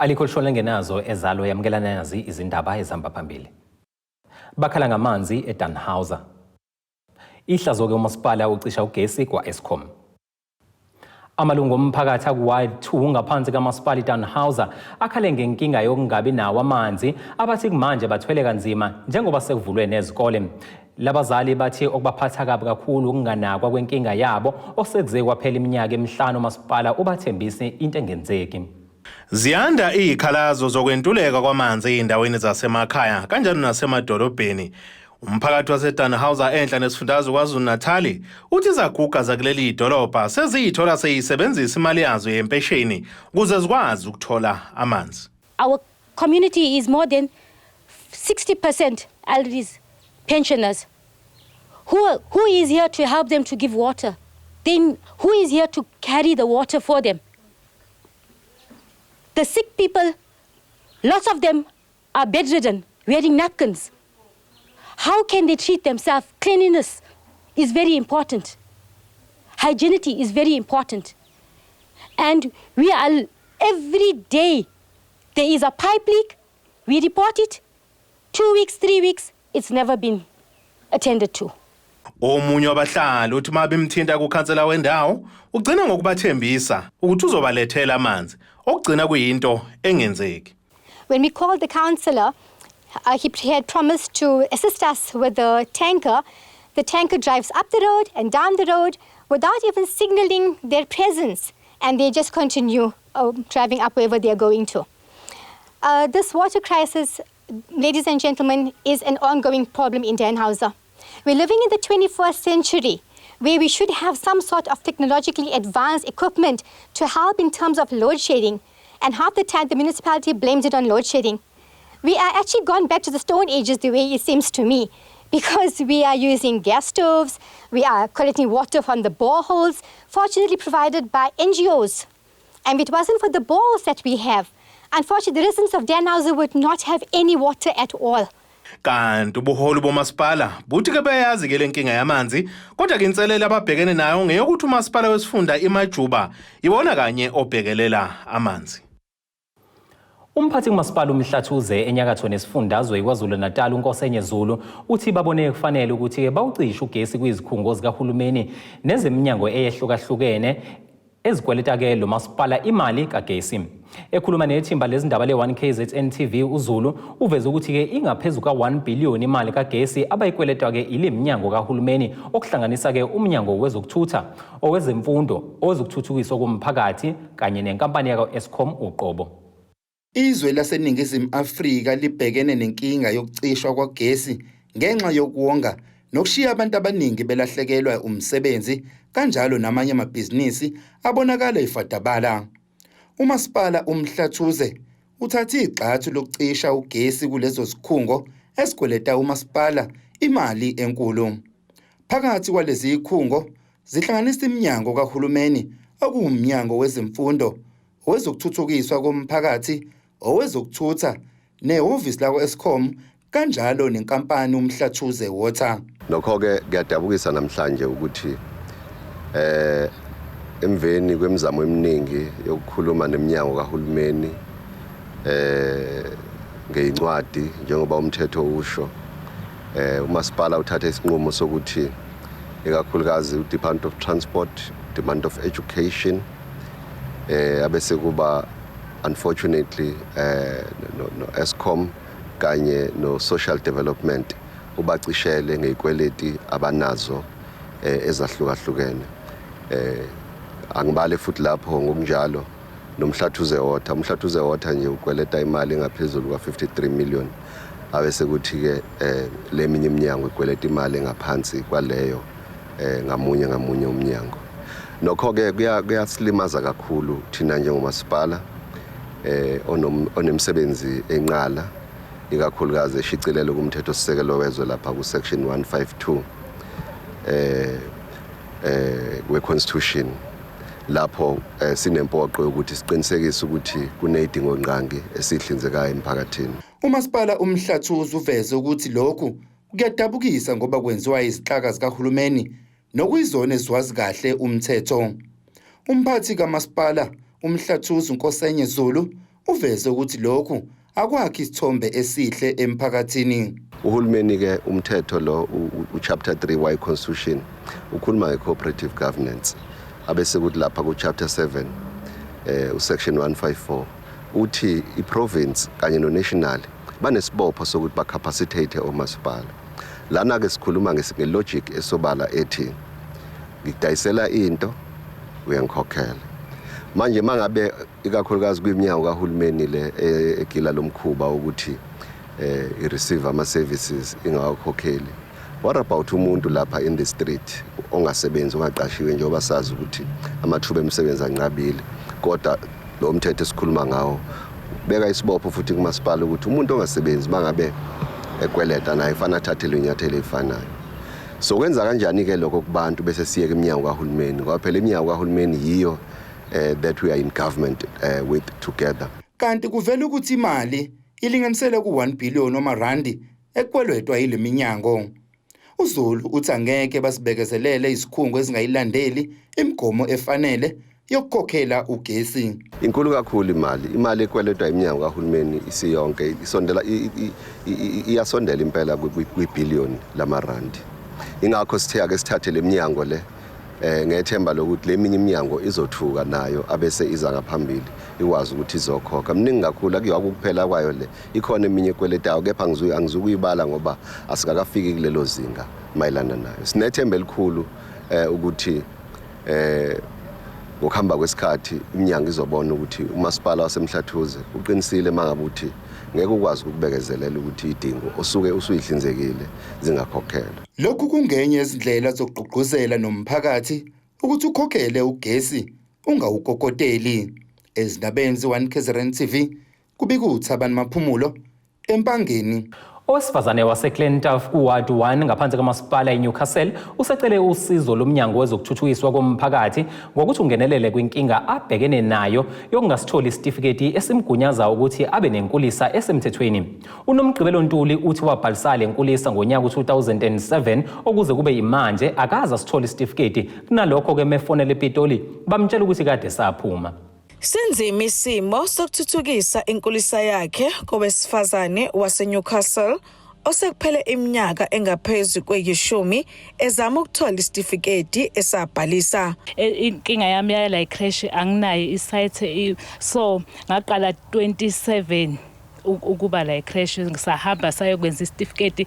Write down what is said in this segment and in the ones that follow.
Alikho lishona ngenazo ezalo yamkelana nazi izindaba ezihamba phambili. Bakhala ngamanzi E-Dannhauser. Ihlazo ke umasipala ucisha ugesi kwa Eskom. Amalungu omphakathi akuward 2 ngaphansi kamasipala E-Dannhauser akhale ngenkinga yokungabi nawo amanzi abathi manje bathwele kanzima njengoba sekuvulwe nezikole. Labazali bathi okubaphatha kabi kakhulu ukunganakwa kwenkinga yabo osekuze kwaphela iminyaka emihlanu umasipala ubathembise into engenzeki. Ziyanda izikhalazo zokwentuleka kwamanzi endaweni zasemakhaya kanjalo nasemadolobheni. Umphakathi wase-Dannhauser enhla nesifundazwe KwaZulu-Natal uthi izaguga zakuleli idolobha seziyithola seyisebenzisa imali yazo yempesheni ukuze zikwazi ukuthola amanzi. Our community is more than 60% elderlies, pensioners. Who is here to help them to give water? Then who is here to carry the water for them? The sick people, lots of them are bedridden, wearing napkins. How can they treat themselves? Cleanliness is very important. Hygienity is very important. And we are, every day, there is a pipe leak, we report it, 2 weeks, 3 weeks, it's never been attended to. Omunye wabahlali uthi mabimthinta kukhansela wendawo ugcina ngokubathembisa ukuthi uzobalethela amanzi okugcina kuyinto engenzeki. When we called the councillor, he had promised to assist us with the tanker. The tanker drives up the road and down the road without even signaling their presence, and they just continue driving up wherever they are going to. This water crisis, ladies and gentlemen, is an ongoing problem in Dannhauser. We're living in the 21st century, where we should have some sort of technologically advanced equipment to help in terms of load shedding, and half the time the municipality blames it on load shedding. We are actually gone back to the Stone Ages, the way it seems to me, because we are using gas stoves, we are collecting water from the boreholes, fortunately provided by NGOs. And if it wasn't for the boreholes that we have, unfortunately the residents of Dannhauser would not have any water at all. Kanti ubuholi bomasipala buthi ke bayazi ke lenkinga yamanzi kodwa ke inselele ababhekene nayo ngeyokuthi umasipala wesifunda iMajuba ibona kanye obhekelela amanzi. Umphathi umasipala uMhlathuze enyakatho nesifundazwe KwaZulu-Natal uNkosenye Zulu uthi babone kufanele ukuthi bawucishe ugesi kwizikhungo zikahulumeni nezeminyango eyehlukahlukene ezikweleta ke lo masipala imali kagesi. Ekhuluma nethimba lezindaba le1KZNTV uZulu uveze ukuthi ke ingaphezulu ka1 billion imali kagesi abayikweletwa ke ileminyango kahulumeni okuhlanganisa ke umnyango wezokuthutha, owezemfundo, owezokuthuthukiswa komphakathi kanye nenkampani yakwa Eskom uqobo. Izwe laseNingizimu Afrika libhekene nenkinga yokucishwa kwagesi ngenxa yokuwonga nokushiya abantu abaningi belahlekelwa umsebenzi kanjalo namanye amabhizinisi abonakala ifadabala. Umasipala uMhlathuze uthathe igxathu lokucisha ugesi kulezo zikhungo esikweleta umasipala imali enkulu. Phakathi kwalezi zikhungo zihlanganisa iminyango kahulumeni okuwumnyango wezemfundo, owezokuthuthukiswa komphakathi, owezokuthutha, nehhovisi lakwa Eskom kanjalo nenkampani uMhlathuze Water. Nokho ke kuyadabukisa namhlanje ukuthi emveni kwemizamo eminingi yokukhuluma neminyango kahulumeni ngeincwadi njengoba umthetho usho umasipala uthatha isinqumo sokuthi ikakhulukazi uDepartment of Transport, Department of Education abese kuba unfortunately no Eskom kanye no Social Development ubacishele ngezikweleti abanazo ezahlukahlukene. Angibale futhi lapho ngokunjalo nomhlathuze water. Umhlathuze water nje ukweleta imali engaphezulu kwa53 million. Abese kuthi ke leminye iminyango ikweleta imali engaphansi kwaleyo ngamunye umnyango. Nokho ke kuyasilimaza kakhulu thina njengomasipala onemsebenzi enqala ikakhulukazi eshicilelo kumthetho sisekelo wezwe lapha ku section 152 we-Constitution lapho sinempoqo ukuthi siqinisekise ukuthi kunezidingo nqangi esihlinzekayo emphakathini. Umasipala uMhlathuze uveze ukuthi lokhu kuyadabukisa ngoba kwenziwa izixhaka zikahulumeni nokuyizona eziwazi kahle umthetho. Umphathi kamasipala uMhlathuze uNkosenye Zulu uveze ukuthi lokhu akwakho isithombe esihle emphakathini. Uhulumeni ke umthetho lo chapter 3 wa constitution ukhuluma nge-cooperative governance abese kuthi lapha ku chapter 7 section 154 uthi i-province kanye no-national banesibopho sokuthi bacapacitate omasipala. Lana ke sikhuluma nge-logic esobala ethi ngidayisela into uyangikhokhela. Manje mangabe ikakhulukazi kwiminyaka kahulumeni le egila lomkhuba ukuthi i-receive ama-services ingawakhokheli. What about umuntu lapha in the street ongasebenzi ongaqashiwe njengoba sazi ukuthi amathuba emisebenzi anqabile kodwa lo mthetho esikhuluma ngawo beka isibopho futhi kumasipala ukuthi umuntu ongasebenzi mangabe ekweleta naye fanele athathe inyathelo efanayo. So kwenza kanjani ke lokho kubantu bese siyeke iminyango kahulumeni ngoba phela iminyango kahulumeni yiyo that we are in government with together. Kanti kuvela ukuthi imali ilinganisele ku 1 billion omarandi ekweletwa yile minyango. uZulu uthi angeke basibekezelele izikhungo ezingayilandeli imigomo efanele yokukhokhela ugesi. Inkulu kakhulu imali ekweletwa iminyango kahulumeni isiyonke isondela iyasondela impela kwi-billion lamarandi. Ingakho sithe ake sithathe le minyango le ngethemba lokuthi leminye iminyango izothuka nayo abese iza ngaphambili ikwazi ukuthi izokhokha. Mningi kakhulu akuyiwa kuphela kwayo le ikhona eminye kweletayo kepha angizukuyibala ngoba asikakafiki kulelo zinga mayelana nayo. Sinethemba elikhulu ukuthi ngokuhamba kwesikhathi iminyango izobona ukuthi umasipala waseMhlathuze uqinisile mangabe uthi ngeke ukwazi ukubekezelela ukuthi idingo osuke usuyihlinzekile zingakhokhelwa. Lokhu kungenye izindlela zokugqugquzela nomphakathi ukuthi ukhokhele ugesi ungawukokoteli. Ezindabeni ze-1KZNTV kubika uThabani Maphumulo eMpangeni. Owesifazane waseClentaf kuWard 1 ngaphansi kamasipala eNewcastle usecele usizo lomnyango wezokuthuthukiswa komphakathi ngokuthi ungenelele kwinkinga abhekene nayo yokungasitholi isitifiketi esimgunyaza ukuthi abe nenkulisa esemthethweni. UNomgqibelo Ntuli uthi wabhalisa lenkulisa ngonyaka u2007 okuze kube imanje akaza sithola isitifiketi kunalokho ke mefonele ePitoli bamtshela ukuthi kade saphuma. Sinzima isimo sokuthuthukisa inkulisa yakhe kowesifazane waseNewcastle osekuphele iminyaka engaphezulu kwe-10 ezama ukuthola isitifiketi esabhalisa. Inkinga yami yala icrash anginayo isite so ngaqala 27 ukuba la icrash ngisahamba sayokwenza isitifiketi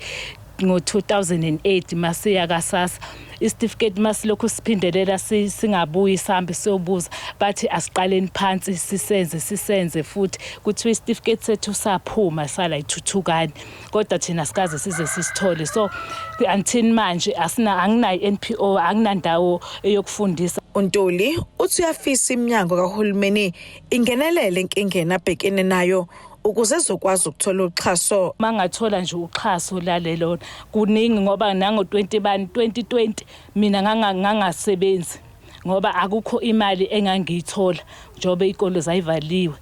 ngo-2008 masiya kaSASSA. Isitifiketi masilokhu siphindelela singabuyi sihambe siyobuza bathi asiqaleni phansi sisenze futhi kuthi isitifiketi sethu saphuma sala ithuthukani kodwa thina sikaze size sisithole. So until manje anginayo NPO anginandawo eyokufundisa. uNtuli uthi uyafisa iminyango kahulumeni ingenelele enkingeni abhekene nayo ukuze ezokwazi ukuthola uxhaso. Mangathola nje uxhaso lalelo kuningi ngoba nango 2020 mina ngangasebenzi ngoba akukho imali engangiyithola njobe ikolo zayivaliwe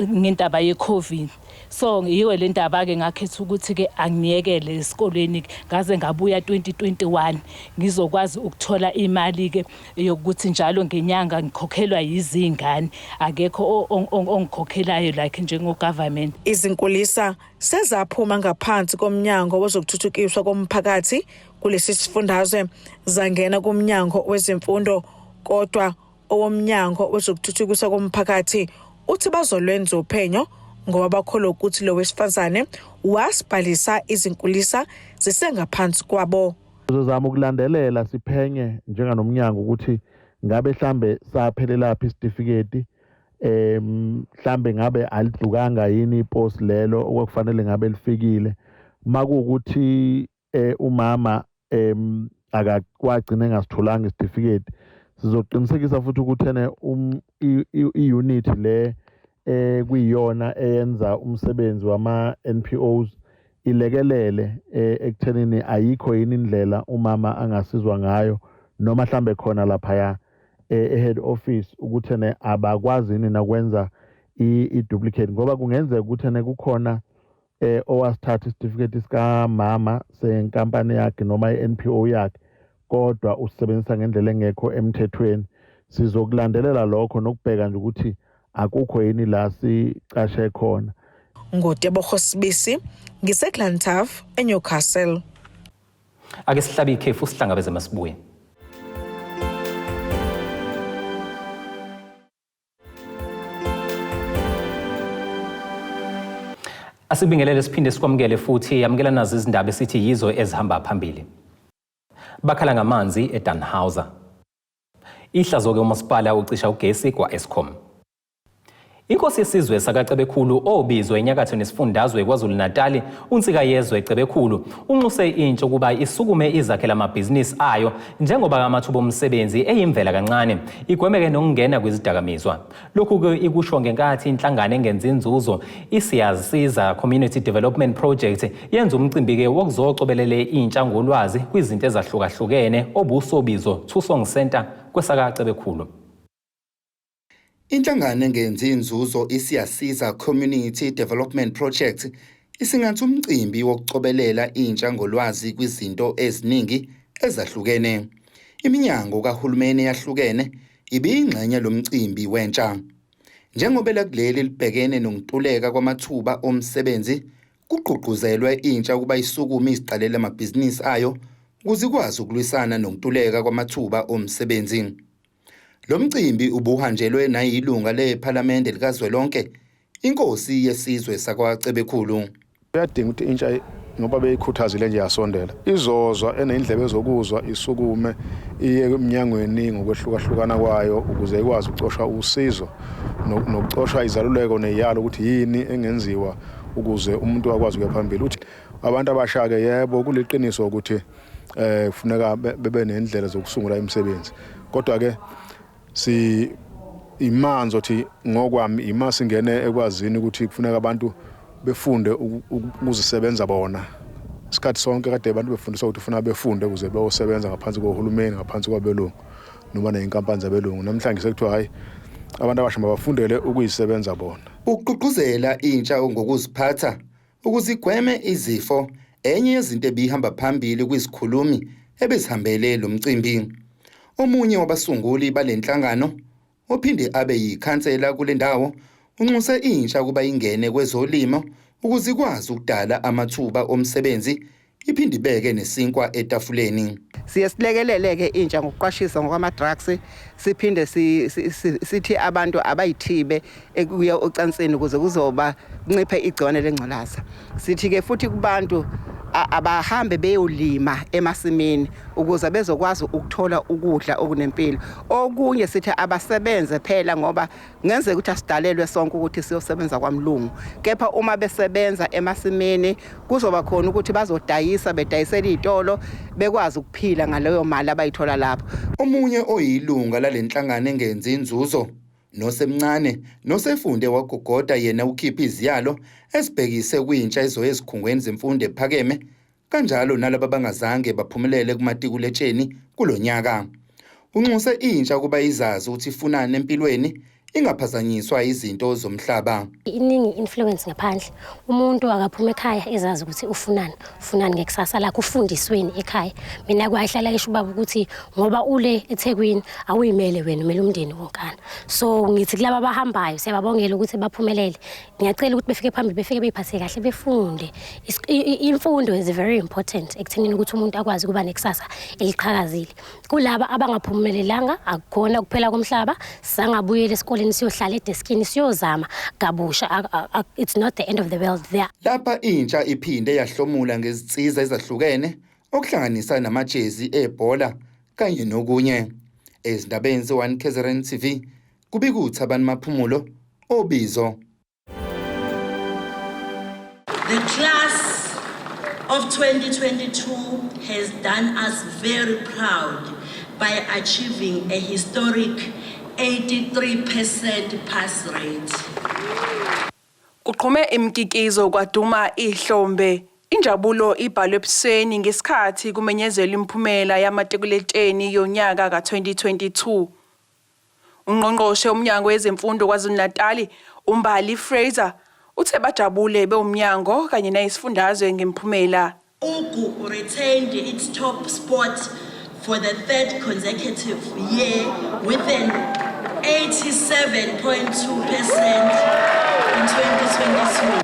ngentaba yeCovid. So yiyo le ndaba ke ngakhetha ukuthi ke angiyekele esikoleni ngaze ngabuya 2021 ngizokwazi ukuthola imali ke yokuthi njalo ngenyanga ngikhokhelwa yizingane akekho ongikhokhelayo like njengo government. Izinkulisa sezaphuma ngaphansi komnyango wezokuthuthukiswa komphakathi kulesi sifundazwe zangena kumnyango wezemfundo kodwa owomnyango wezokuthuthukiswa komphakathi uthi bazolwenza uphenyo ngoba bakholwa ukuthi lo wesifazane wasibhalisa izinkulisa zisengaphansi kwabo. Sizozama ukulandelela siphenye njenganomnyango ukuthi ngabe mhlambe saphelela lapha isitifiketi mhlambe ngabe alidlukanga yini ipost lelo okufanele ngabe lifikile makuukuthi umama akakwagcina engasitholanga isitifiketi sizoqinisekisa futhi ukuthi i-unit le kuyiyona eyenza umsebenzi wama-NPOs ilekelele ekuthenini ayikho yini indlela umama angasizwa ngayo noma mhlambe khona lapha head office ukuthi abakwazi yini nakwenza i-duplicate ngoba kungenzeka ukuthi kukhona owasithatha isitifiketi sikamama senkampani yakhe noma i-NPO yakhe kodwa usebenzisa ngendlela engekho emthethweni. Sizokulandelela lokho nokubheka nje ukuthi akukho yini la sicashe khona. Ngotebogo Sibisi, ngiseGlantav eNewcastle. Ake sihlabe ikhefu sihlangabeze masibuye. Asibingelele siphinde sikwamukele futhi yamukela nazo izindaba esithi yizo ezihamba phambili. Bakhala ngamanzi E-Dannhauser. Ihlazo ke umasipala ucisha ugesi kwa Eskom. Inkosi yesizwe sakaCebekhulu obizwe enyakatho nesifundazwe KwaZulu-Natal uNsika Yezwe Cebekhulu unxuse intsha ukuba isukume izakhela amabhizinisi ayo njengoba amathuba omsebenzi eyimvela kancane igwemeke nokungena kwizidakamizwa. Lokhu ke ikusho ngenkathi inhlangano engenza inzuzo Iseyinkinga Community Development Project yenza umcimbi ke wokuzocobelele intsha ngolwazi kwizinto ezahlukahlukene obusobizo Tusong Center kwesakaCebekhulu. Inhlangano engenza inzuzo Iseyinkinga Community Development Project isingathi umcimbi wokucobelela intsha ngolwazi kwizinto eziningi ezahlukene. Iminyango kahulumeni yahlukene ibiyingxenye lomcimbi wentsha. Njengoba kuleli libhekene nokuntuleka kwamathuba omsebenzi, kuqhuqhuzelwe intsha ukuba isukume iziqalela amabhizinisi ayo ukuze ikwazi ukulwisana nokuntuleka kwamathuba omsebenzi. Lo mcimbi ubuhanjelwe nayilunga lePhalamende likazwelonke, inkosi yesizwe sakwaCebekhulu. Kuyadinga ukuthi intsha ngoba beyikhuthazile nje yasondela izozwa enendlebe zokuzwa isukume iye eminyangweni ngokwehlukahlukana kwayo ukuze ikwazi ukucosha usizo nokucosha izaluleko neyalo ukuthi yini engenziwa ukuze umuntu akwazi ukuya phambili. Uthi abantu abashake yebo kuliqiniso ukuthi kufuneka bebe nendlela zokusungula imisebenzi, kodwa ke si imanzi othi ngokwami imasingene ekwazini ukuthi kufuneka abantu befunde ukuzisebenza bona. Isikhathi sonke kade abantu befundiswa ukuthi ufuna befunde ukuze bayosebenza ngaphansi kohulumeni, ngaphansi kwabelungu noma neinkampani zabelungu. Namhlanje sekuthiwa hayi abantu abasha bafundele ukuyisebenza bona. Ukuqhuqhuzela intsha ngokuziphatha ukuze igweme izifo enye yezinto ebihamba phambili kwizikhulumi ebezihambele lo mcimbi. Omunye wabasunguli balenhlangano ophinde abe yikhansela kule ndawo unxuse intsha kuba ingene kwezolimo ukuze ikwazi ukudala amathuba omsebenzi iphinde ibeke nesinkwa etafuleni. Siyesilekeleleke intsha ngokuqashisa ngokwama drugs, siphinde sithi abantu abayithibe ekuya ocansini ukuze kuzoba nciphe igciwane lengculaza. Sithi ke futhi kubantu abahambe beyolima emasimini ukuze bezokwazi ukuthola ukudla okunempilo. Okunye sithi abasebenze phela ngoba ngenzeka ukuthi asidalelwe sonke ukuthi siyosebenza kwamlungu, kepha uma besebenza emasimini kuzoba khona ukuthi bazodayisa bedayisela izitolo bekwazi ukuphila ngaleyo mali abayithola lapho. Omunye oyilunga lalenhlangano engenza inzuzo nosemncane nosefunde wagogoda yena ukhipha iziyalo esibhekise kwintsha ezikhungweni zemfundo ephakeme kanjalo nalabo bangazange baphumelele kumatikuletsheni kulonyaka. Unxuse intsha kuba izazi ukuthi ifunana empilweni ingaphazanyiswa izinto zomhlaba. Iningi influence ngaphandle. Umuntu akaphuma ekhaya ezazi ukuthi ufunani ngekusasa lakhe ufundisweni ekhaya. Mina kwayihlala isho baba ukuthi ngoba ule eThekwini awuyimele wena umele umndeni wonkana. So ngithi kulabo abahambayo siyababongela ukuthi baphumelele. Ngiyacela ukuthi befike phambili befike beyiphathe kahle befunde. Imfundo is very important ekuthenini ukuthi umuntu akwazi kuba nekusasa eliqhakazile. Kulabo abangaphumelelanga akukona kuphela komhlaba sangabuyela esikoleni siyohlala edeskini siyozama kabusha. It's not the end of the world there. Lapha intsha iphinde yahlomula ngezitsiza ezahlukene okuhlanganisa namajezi ebhola kanye nokunye. Ezindabeni ze1KZNTV kubikuthi abantu maphumulo obizo. The class of 2022 has done us very proud by achieving a historic 83% pass rate. Kuqhume imkikizo kwaduma ihlombe. Injabulo ibhalwe ebusweni ngesikhathi kumenyezelwa imphumela yamatikuletsheni yonyaka ka2022. Ungqongqoshe umnyango wezemfundo KwaZulu-Natal uMbali Fraser uthe bajabule beumnyango kanye nayisifundazwe ngemphumela. UGU retained its top spot for the third consecutive year with an 87.2% in 2022.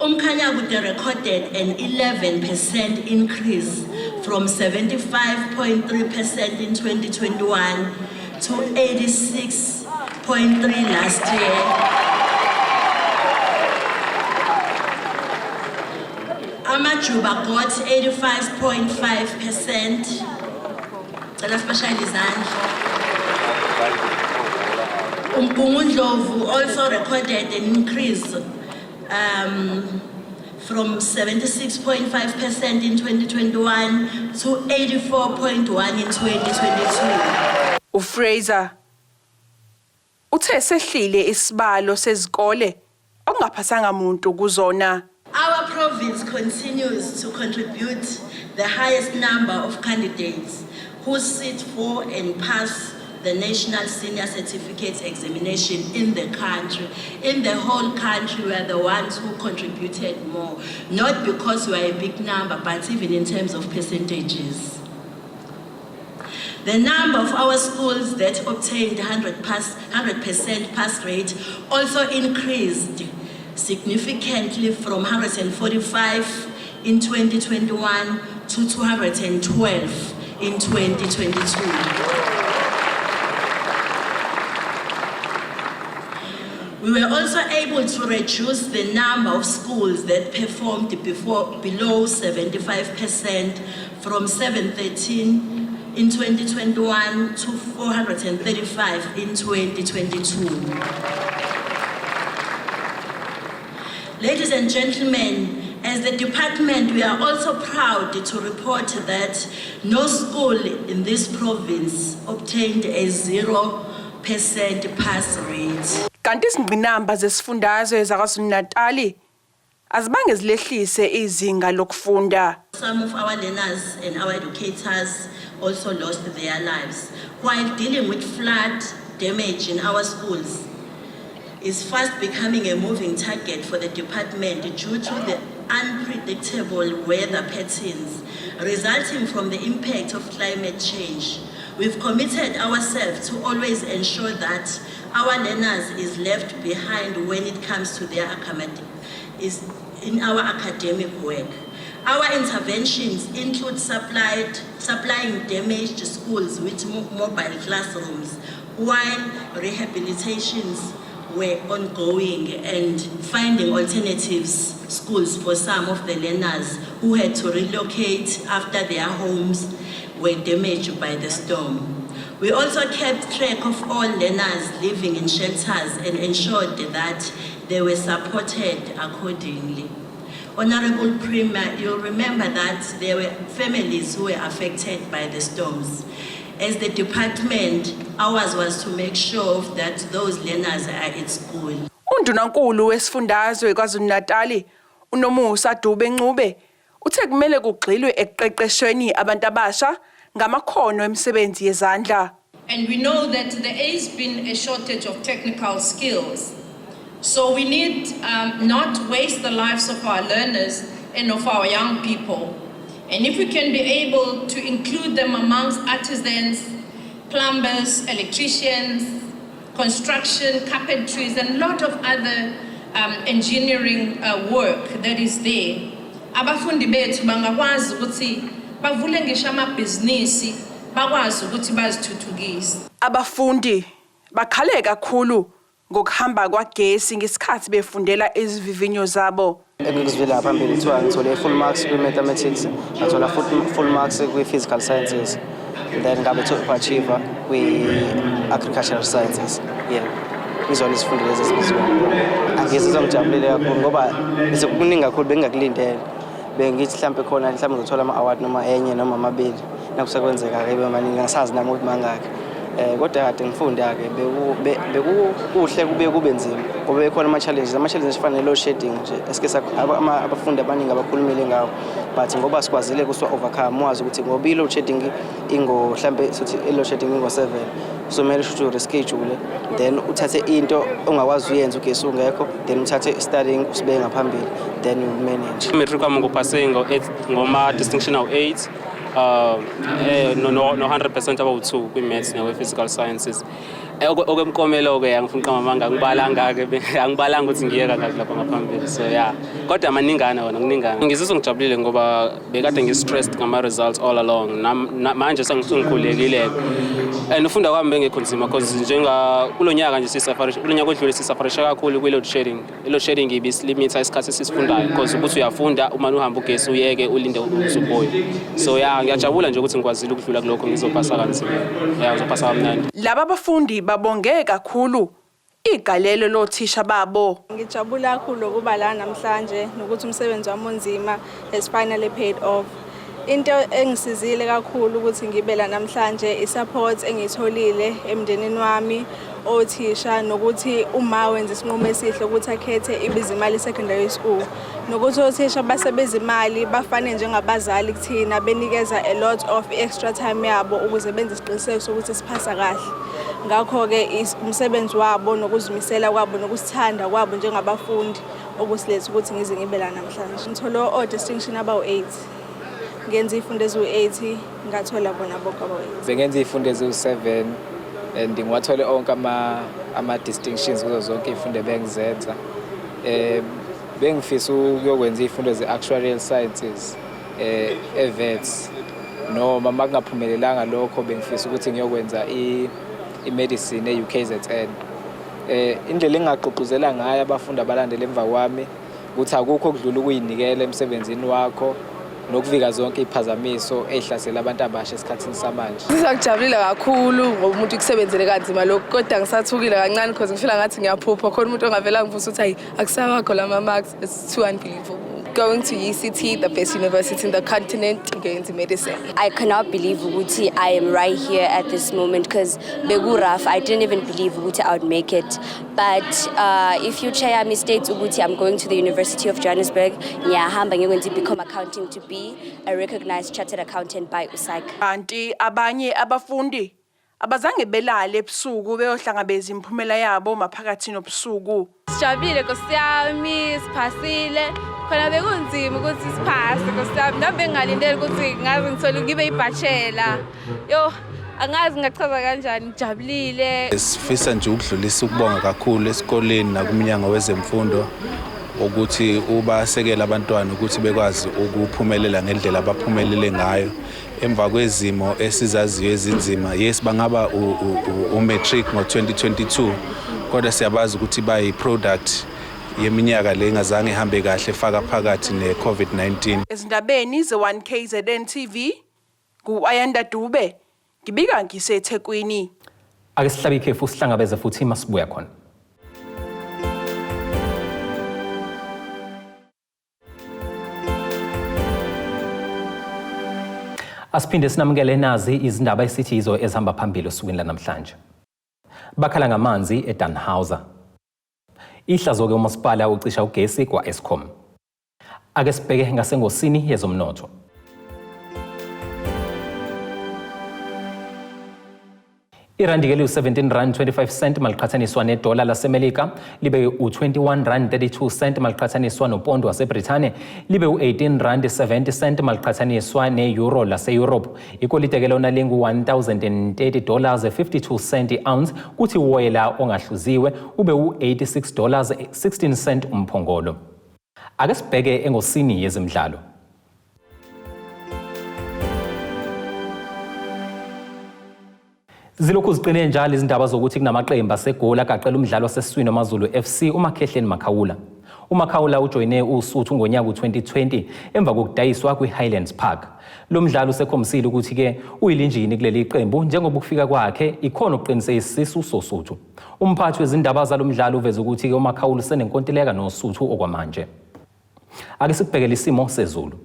Umkhanyakude recorded an 11% increase from 75.3% in 2021 to 86.3% last year. Amajuba got 85.5%. Umpungundlovu also recorded an increase from 76.5% in 2021 to 84.1% in 2022. uFraser uthe sehlile isibalo sezikole okungaphasanga umuntu kuzona. Our province continues to contribute the highest number of candidates who sit for and pass the National Senior Certificate Examination in the country. In the whole country, we are the ones who contributed more, not because we are a big number, but even in terms of percentages. The number of our schools that obtained 100% pass rate also increased significantly from 145 in 2021 to 212 in 2022. We were also able to reduce the number of schools that performed below 75% from 713 in 2021 to 435 in 2022. Ladies and gentlemen, as the department, we are also proud to report that no school in this province obtained a 0% pass rate. Kanti izingqinamba zesifundazwe zaKwaZulu-Natal azibange zilehlise izinga lokufunda. Some of our learners and our educators also lost their lives while dealing with flood damage in our schools. Is fast becoming a moving target for the department due to the unpredictable weather patterns resulting from the impact of climate change. We've committed ourselves to always ensure that our learners is left behind when it comes to their in our academic work. Our interventions include supplying damaged schools with mobile classrooms, while rehabilitations were ongoing and finding alternatives schools for some of the learners who had to relocate after their homes were damaged by the storm. We also kept track of all learners living in shelters and ensured that they were supported accordingly. Honorable Premier, you'll remember that there were families who were affected by the storms. As the department, ours was to make sure that those learners are at school. Undunankulu wesifundazwe KwaZulu-Natal uNomusa Dube-Ncube uthe kumele kugxilwe ekuqeqeshweni abantu abasha ngamakhono emisebenzi yezandla. And we know that there has been a shortage of technical skills. So we need not waste the lives of our learners and of our young people. And if we can be able to include them amongst artisans, plumbers, electricians, construction, carpentries, and a lot of other engineering work that is there, abafundi bethu bangakwazi ukuthi bavule ngisho amabhizinisi bakwazi ukuthi bazithuthukise. Abafundi bakhale kakhulu ngokuhamba kwagesi ngesikhathi befundela izivivinyo zabo. Engikuzivela phambili kuthiwa ngithole full marks kwi-mathematics, ngathola full marks kwi-physical sciences, then ngabe top achiever kwi-agricultural sciences. Yeah, izona izifundo lezi ezibizwa. Angizizwa ngijabulile kakhulu ngoba kuningi kakhulu bengingakulindele. Bengithi mhlambe khona mhlambe ngizothola ama-award noma enye noma amabili nakusekwenzeka-ke bemaningi ngingasazi nami ukuthi mangakhi. Kodwa kade ngifunda-ke bekuhle kube nzima ngoba bekhona ama-challenges afana ne-load shedding nje esike abafundi abaningi abakhulumile ngawo, but ngoba sikwazile ukusiwa-overcome wazi ukuthi ngoba i-load shedding mhlambe sithi i-load shedding ingo-7, so kumele shuthi ureschedule, then uthathe into ongakwazi uyenza ugesi ungekho, then uthathe studying usibeke ngaphambili, then you manage. Matric wami ngupase ngoma-distinction awu-8, no 100% about 2 kwi-maths nakwi-physical sciences. okwemkomelo-ke angifuna kamamanga angibalanga ukuthi ngiyeka kahle lapha ngaphambili. So yeah, kodwa maningana wona kuningana. Ngizizwa ngijabulile ngoba bekade ngi-stressed ngama-results all along. Manje sengikhulekile and ufunda kwami bengekho nzima because kulo nyaka nje kulo nyaka odlule sisafarisha kakhulu kwi-load shedding. I-load shedding ibisilimita isikhathi esisifundayo because ukuthi uyafunda uma uhamba ugesi uyeke ulinde usuboyo. So yeah, ngiyajabula nje ukuthi ngikwazile ukudlula kulokho ngizopasa kanzima. Yeah, ngizopasa kamnandi. Laba bafundi babonge kakhulu igalelo lothisha babo. Ngijabula kakhulu ukuba la namhlanje nokuthi umsebenzi wami onzima has finally paid off. Into engisizile kakhulu ukuthi ngibe la namhlanje i-support engitholile emndenini wami othisha nokuthi uma wenza isinqumo esihle ukuthi akhethe ibizimali secondary school nokuthi othisha basebezimali bafane njengabazali kuthina benikeza a lot of extra time yabo ukuze benze isiqiniseko sokuthi siphasa kahle. Ngakho-ke umsebenzi wabo nokuzimisela kwabo nokusithanda kwabo njengabafundi okusiletha ukuthi ngize ngibe la namhlanje. Ngithole distinction abawu-8. Ngenza izifundo eziwu-8 ngathola bona bonke abawu-8. Bengenza izifundo eziwu-7 and ngiwathole onke ama distinctions kuzo zonke izifundo bengizenza. Bengifisa ukuyokwenza izifundo ze-actuarial sciences e-vets noma makungaphumelelanga lokho bengifisa ukuthi ngiyokwenza i-medicine e-UGESI.1KZN. Indlela engagqugquzela ngayo abafundi abalandela emva kwami ukuthi akukho okudlula ukuyinikela emsebenzini wakho nokuvika zonke iphazamiso ehlasela abantu abasha esikhathini samanje. Ngizakujabulile kakhulu ngoba umuntu ukusebenzele kanzima lokho kodwa ngisathukile kancane because ngifila ngathi ngiyaphupha khona umuntu ongavela ngivusa ukuthi hayi akusawakho lama marks. It's too unbelievable. Going to UCT, the best university in the continent, going to medicine. I cannot believe Uguti I am right here at this moment because begu rough. I didn't even believe Uguti I would make it. But if you share me states Uguti, I'm going to the University of Johannesburg. Yeah, I'm going to become accounting to be a recognized chartered accountant by USAC. Kanti abanye abafundi abazange belale ebusuku beyohlangabeza imphumela yabo maphakathi nobusuku. Sijabulile nkosiyami siphasile. Khona bekunzima ukuthi siphase nkosiyami. Ngabe ngalindele ukuthi ngaze ngithole ngibe ibachelor. Yo, angazi ngachaza kanjani ngijabulile. Sifisa nje ukudlulisa ukubonga kakhulu esikoleni nakumnyango wezemfundo ukuthi ubasekela abantwana ukuthi bekwazi ukuphumelela ngendlela abaphumelele ngayo emva kwezimo esizaziyo ezinzima. Yes, bangaba u-matric ngo-2022 kodwa siyabazi ukuthi bayi-product yeminyaka le engazange ihambe kahle faka phakathi ne-COVID-19. Ezindabeni ze-1KZNTV ku-Ayanda Dube ngibika ngiseThekwini. Ake sihlabe ikhefu sihlangabeze futhi masibuya khona. Asiphinde sinamukele nazi izindaba esithizo ezihamba phambili osukwini lanamhlanje. Bakhala ngamanzi e-Dannhauser. Ihlazo-ke umasipala ucisha ugesi kwa-Eskom. Ake sibheke ngasengosini yezomnotho. Irandi-ke liwu-17.25 maliqhathaniswa nedola lasemelika, libe u-21.32 maliqhathaniswa nopondo waseBrithane, libe u-18.70 maliqhathaniswa ne-euro lase-Europe. Ikolite-ke lona lingu-$1,030.52 i-ounce, kuthi uwoyela ongahluziwe ube u-$86.16 umphongolo. Ake sibheke engosini yezemidlalo. Zilokhu ziqine njalo izindaba zokuthi kunamaqembu aseGoli agaqela umdlalo wasesiswini wamaZulu FC uMakhehleni Makhawula. uMakhawula ujoyine uSuthu ngonyaka u-2020 emva kokudayiswa kwi-Highlands Park. Lo mdlalo usekhombisile ukuthi-ke uyilinjini kuleli qembu njengoba ukufika kwakhe ikhona ukuqinisekisa isisu soSuthu. Umphathi wezindaba zalo mdlalo uveza ukuthi-ke uMakhawula usenenkontileka noSuthu okwamanje. Ake sikubhekele isimo sezulu.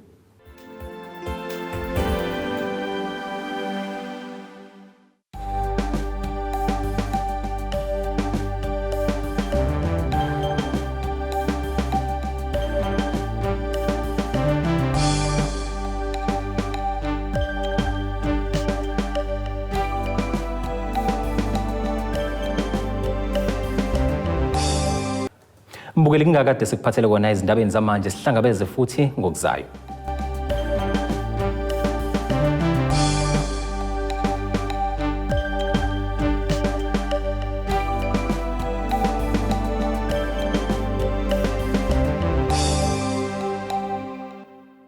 Mbukeli ngakade sikuphathele kona izindabeni zamanje sihlangabeze futhi ngokuzayo.